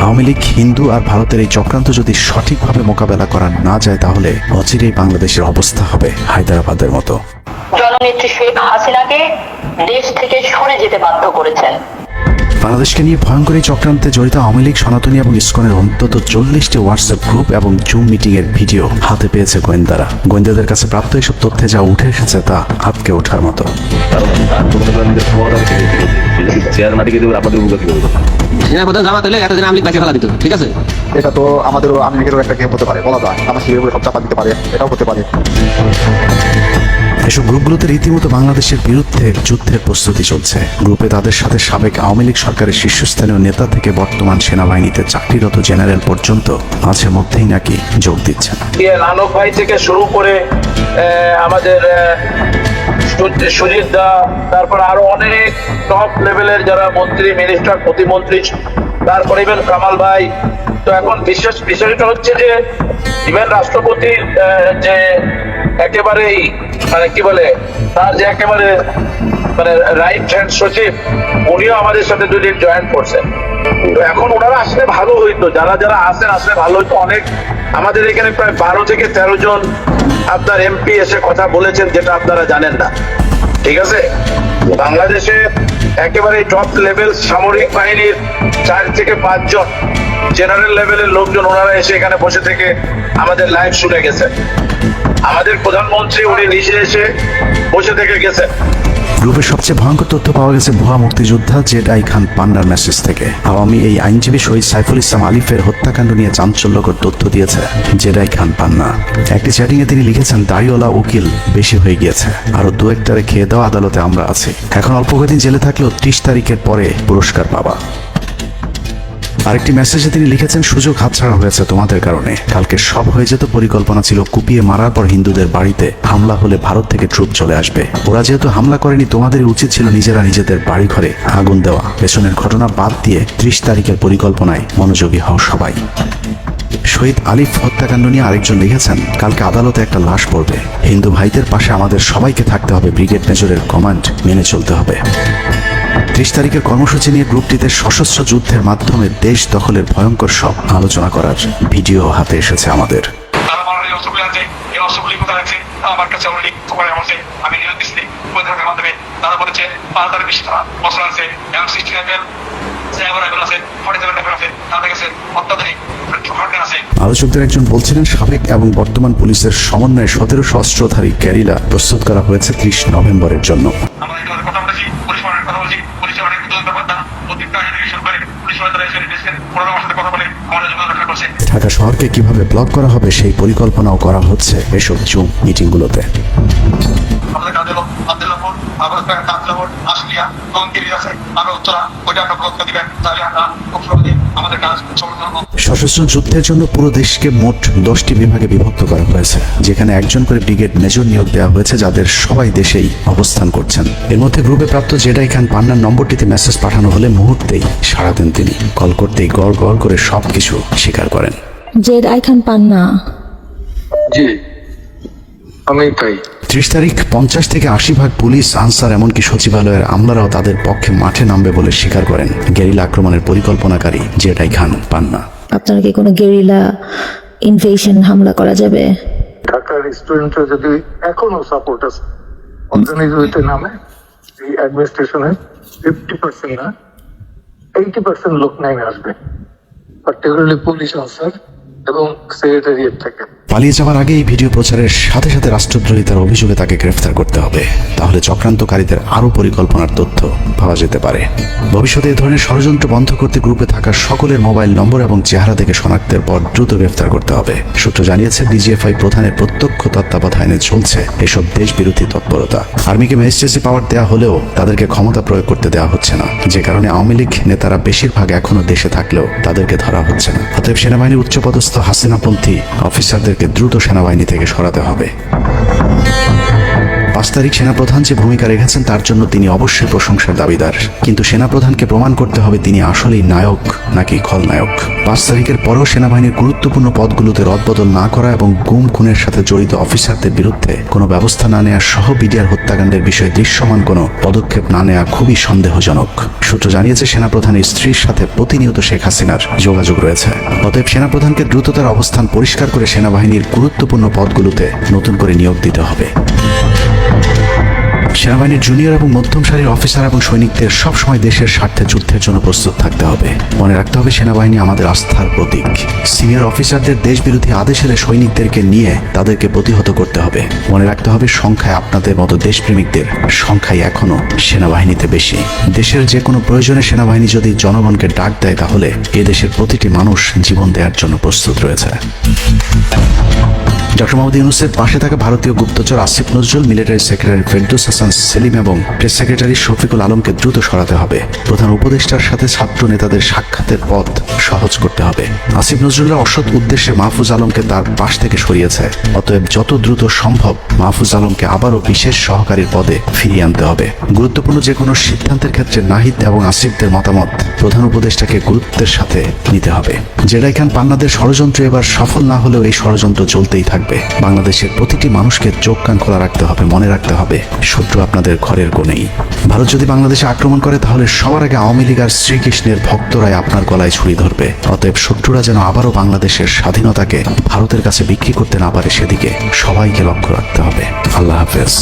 আওয়ামী লীগ, হিন্দু আর ভারতের এই চক্রান্ত যদি সঠিকভাবে মোকাবেলা করা না যায় তাহলে অচিরেই বাংলাদেশের অবস্থা হবে হায়দ্রাবাদের মতো। জননেত্রী শেখ হাসিনাকে দেশ থেকে সরে যেতে বাধ্য করেছেন। বাংলাদেশকে নিয়ে ভয়ঙ্কর এই চক্রান্তে জড়িত আওয়ামী লীগ, সনাতনী এবং ইসকনের অন্তত 40টি হোয়াটসঅ্যাপ গ্রুপ এবং জুম মিটিং এর ভিডিও হাতে পেয়েছে গোয়েন্দারা। গোয়েন্দাদের কাছে প্রাপ্ত এসব তথ্যে যা উঠে এসেছে তা আটকে ওঠার মতো। ঠিক আছে, এটা তো আমাদেরও আওয়ামী লীগেরও একটা গেম হতে পারে, বলা যায় আমার শিবিরের সব চাপা দিতে পারে, এটাও হতে পারে। এসব গ্রুপগুলোতে রীতিমতো বাংলাদেশের বিরুদ্ধে যুদ্ধের প্রস্তুতি চলছে। গ্রুপে তাদের সাথে সাবেক আওয়ামী লীগ সরকারের শীর্ষস্থানীয় নেতা থেকে বর্তমান সেনাবাহিনীতে চাকরিরত জেনারেল পর্যন্ত মাঝে মধ্যেই নাকি যোগ দিচ্ছেন। লালক ভাই থেকে শুরু করে আমাদের সুজিত দা, তারপর আরো অনেক টপ লেভেলের যারা মন্ত্রী, মিনিস্টার, প্রতিমন্ত্রী, তারপরে ইভেন কামাল ভাই। তো এখন বিষয়টা হচ্ছে যে ইভেন রাষ্ট্রপতির যে একেবারেই মানে কি বলে তার যে একেবারে মানে রাইট হ্যান্ড সচিব, উনিও আমাদের সাথে 2 দিন জয়েন করছেন। তো এখন ওনারা আসলে ভালো হইতো, যারা যারা আসেন আসলে ভালো হইতো। অনেক আমাদের এখানে প্রায় 12 থেকে 13 জন আপনার এমপি এসে কথা বলেছেন, যেটা আপনারা জানেন না। ঠিক আছে, বাংলাদেশে একেবারে টপ লেভেল সামরিক বাহিনীর 4 থেকে 5 জন জেনারেল লেভেলের লোকজন ওনারা এসে এখানে বসে থেকে আমাদের লাইভ শুনে গেছেন। আমাদের প্রধানমন্ত্রী উনি নিজে এসে বসে থেকে গেছেন। গ্রুপের সবচেয়ে ভয়ঙ্কর তথ্য পাওয়া গেছে ভুয়া মুক্তিযোদ্ধা জেডাই খান পান্নার মেসেজ থেকে। আওয়ামী এই আইনজীবী শহীদ সাইফুল ইসলাম আলিফের হত্যাকাণ্ড নিয়ে চাঞ্চল্যকর তথ্য দিয়েছে জেডাই খান পান্না। একটি চ্যাটিংয়ে তিনি লিখেছেন, দাড়িওয়ালা উকিল বেশি হয়ে গিয়েছে, আরো 2-1টারে খেয়ে দেওয়া আদালতে আমরা আছি, এখন অল্প কয়েকদিন জেলে থাকলেও 30 তারিখের পরে পুরস্কার পাবা। আরেকটি মেসেজে তিনি লিখেছেন, সুযোগ হাতছাড়া হয়েছে তোমাদের কারণে, কালকে সব হয়ে যেত। পরিকল্পনা ছিল কুপিয়ে মারার পর হিন্দুদের বাড়িতে হামলা হলে ভারত থেকে ট্রুপ চলে আসবে। ওরা যেহেতু হামলা করেনি, তোমাদের উচিত ছিল নিজেরা নিজেদের বাড়ি ঘরে আগুন দেওয়া। পেছনের ঘটনা বাদ দিয়ে 30 তারিখের পরিকল্পনায় মনোযোগী হও সবাই। শহীদ আলিফ হত্যাকাণ্ড নিয়ে আরেকজন লিখেছেন, কালকে আদালতে একটা লাশ পড়বে, হিন্দু ভাইদের পাশে আমাদের সবাইকে থাকতে হবে, ব্রিগেড মেজরের কমান্ড মেনে চলতে হবে। 30 তারিখের কর্মসূচি নিয়ে গ্রুপটিতে সশস্ত্র যুদ্ধের মাধ্যমে দেশ দখলের ভয়ঙ্কর সব আলোচনা করার ভিডিও হাতে এসেছে আমাদের। আমার কাছে আমি নিয়োগ দিচ্ছি মাধ্যমে তারা বলেছে 5,000 বছর আছে, M16 লেভেল, 7 লেভেল আছে, 47 লেভেল আছে, তাদের কাছে অত্যাধুনিক আছে। আলোচকদের একজন বলছিলেন, সাবেক এবং বর্তমান পুলিশের সমন্বয়ে 1700 অস্ত্রধারী গ্যারিলা প্রস্তুত করা হয়েছে 30 নভেম্বরের জন্য। আমাদের কথা বলেছি, পুলিশ কথা বলছি, পুলিশের অনেক ব্যাপার না, প্রত্যেকটা এডুকেশন করে পুলিশ তারা এসে দিয়েছেন, ওনারা আমার সাথে কথা বলে আমাদের যোগাযোগ রক্ষা করছে। ঢাকা শহরকে কিভাবে ব্লক করা হবে সেই পরিকল্পনাও করা হচ্ছে এসব জুম মিটিংগুলোতে। আমাদের কাজ হলো আব্দুল্লাহপুর, তাজলাপুর, আশুলিয়া, টঙ্গী আছে, আরো উত্তরা, ওইটা আমরা ব্লক দিবেন, তাহলে আমরা খুব সহজে আমাদের কাজ সমাধান হবে। সশস্ত্র যুদ্ধের জন্য পুরো দেশকে মোট 10টি বিভাগে বিভক্ত করা হয়েছে, যেখানে একজন করে ব্রিগেড মেজর নিয়োগ দেওয়া হয়েছে, যাদের সবাই দেশেই অবস্থান করছেন। এর মধ্যে গ্রুপে প্রাপ্ত জেডাই খান পান্নার নম্বরটিতে মেসেজ পাঠানো হলে মুহূর্তেই সাড়া দেন তিনি। কল করতেই গড় গড় করে সবকিছু স্বীকার করেন। জেডাই খান পান্না, জি আমি তাই। 30 তারিখ 50 থেকে 80% পুলিশ, আনসার, এমনকি সচিবালয়ের আমলারাও তাদের পক্ষে মাঠে নামবে বলে স্বীকার করেন গেরিলা আক্রমণের পরিকল্পনাকারী জেডাই খান পান্না। আপনারা কি কোনো গেরিলা ইনভেশন হামলা করা যাবে? ঢাকার স্টুডেন্টরা যদি এখনো সাপোর্ট আছে, অর্গানাইজ হইতে নামে এই অ্যাডমিনিস্ট্রেশনের 50% না 80% লোক নেমে আসবে, পার্টিকুলারলি পুলিশ অফিসার এবং সেক্রেটারিয়েট থেকে। পালিয়ে যাওয়ার আগে এই ভিডিও প্রচারের সাথে সাথে রাষ্ট্রদ্রোহিতার অভিযোগে তাকে গ্রেফতার করতে হবে, তাহলে চক্রান্তকারীদের আরও পরিকল্পনার তথ্য পাওয়া যেতে পারে। ভবিষ্যতে এই ধরনের ষড়যন্ত্র বন্ধ করতে গ্রুপে থাকা সকলের মোবাইল নম্বর এবং চেহারা থেকে শনাক্তের পর দ্রুত গ্রেফতার করতে হবে। সূত্র জানিয়েছে, ডিজিএফআই প্রধানের প্রত্যক্ষ তত্ত্বাবধানে চলছে এসব দেশ বিরোধী তৎপরতা। আর্মিকে ম্যাজিস্ট্রেসি পাওয়ার দেওয়া হলেও তাদেরকে ক্ষমতা প্রয়োগ করতে দেওয়া হচ্ছে না, যে কারণে আওয়ামী লীগ নেতারা বেশিরভাগ এখনো দেশে থাকলেও তাদেরকে ধরা হচ্ছে না। অতএব সেনাবাহিনীর উচ্চপদস্থ হাসিনাপন্থী অফিসারদের দ্রুত সেনাবাহিনী থেকে সরাতে হবে। 5 তারিখ সেনাপ্রধান যে ভূমিকা রেখেছেন তার জন্য তিনি অবশ্যই প্রশংসার দাবিদার, কিন্তু সেনাপ্রধানকে প্রমাণ করতে হবে তিনি আসলেই নায়ক নাকি খলনায়ক। 5 তারিখের পরেও সেনাবাহিনীর গুরুত্বপূর্ণ পদগুলোতে রদবদল না করা এবং গুম খুনের সাথে জড়িত অফিসারদের বিরুদ্ধে কোনো ব্যবস্থা না নেওয়া সহ বিডিআর হত্যাকাণ্ডের বিষয়ে দৃশ্যমান কোনো পদক্ষেপ না নেওয়া খুবই সন্দেহজনক। সূত্র জানিয়েছে সেনাপ্রধানের স্ত্রীর সাথে প্রতিনিয়ত শেখ হাসিনার যোগাযোগ রয়েছে। অতএব সেনাপ্রধানকে দ্রুততার অবস্থান পরিষ্কার করে সেনাবাহিনীর গুরুত্বপূর্ণ পদগুলোতে নতুন করে নিয়োগ দিতে হবে। সেনাবাহিনীর জুনিয়র এবং মধ্যম সারির অফিসার এবং সৈনিকদের সবসময় দেশের স্বার্থে যুদ্ধের জন্য প্রস্তুত থাকতে হবে। মনে রাখতে হবে সেনাবাহিনী আমাদের আস্থার প্রতীক। সিনিয়র অফিসারদের দেশবিরোধী আদেশ এলে সৈনিকদেরকে নিয়ে তাদেরকে প্রতিহত করতে হবে। মনে রাখতে হবে সংখ্যায় আপনাদের মতো দেশপ্রেমিকদের সংখ্যাই এখনো সেনাবাহিনীতে বেশি। দেশের যে কোনো প্রয়োজনে সেনাবাহিনী যদি জনগণকে ডাক দেয় তাহলে এ দেশের প্রতিটি মানুষ জীবন দেওয়ার জন্য প্রস্তুত রয়েছে। ডক্টর মোহাম্মদ ইউনূসের পাশে থাকা ভারতীয় গুপ্তচর আসিফ নজরুল, মিলিটারি সেক্রেটারি ফেরদৌস হাসান সেলিম এবং প্রেস সেক্রেটারি শফিকুল আলমকে দ্রুত সরাতে হবে। প্রধান উপদেষ্টার সাথে ছাত্র নেতাদের সাক্ষাতের পথ সহজ করতে হবে। আসিফ নজরুলের অসৎ উদ্দেশ্যে মাহফুজ আলমকে তার পাশ থেকে সরিয়েছে। অতএব যত দ্রুত সম্ভব মাহফুজ আলমকে আবারও বিশেষ সহকারীর পদে ফিরিয়ে আনতে হবে। গুরুত্বপূর্ণ যে কোনো সিদ্ধান্তের ক্ষেত্রে নাহিদ এবং আসিফদের মতামত প্রধান উপদেষ্টাকে গুরুত্বের সাথে নিতে হবে। জেডাই খান পান্নাদের ষড়যন্ত্র এবার সফল না হলেও এই ষড়যন্ত্র চলতেই থাকবে। বাংলাদেশের প্রতিটি মানুষকে চোখ কান খোলা রাখতে হবে, মনে রাখতে হবে শত্রু আপনাদের ঘরের কোণেই। ভারত যদি বাংলাদেশে আক্রমণ করে তাহলে সবার আগে আওয়ামী লীগ আর শ্রীকৃষ্ণের ভক্তরাই আপনার গলায় ছুরি ধরবে। অতএব শত্রুরা যেন আবারও বাংলাদেশের স্বাধীনতাকে ভারতের কাছে বিক্রি করতে না পারে সেদিকে সবাইকে লক্ষ্য রাখতে হবে। আল্লাহ হাফেজ।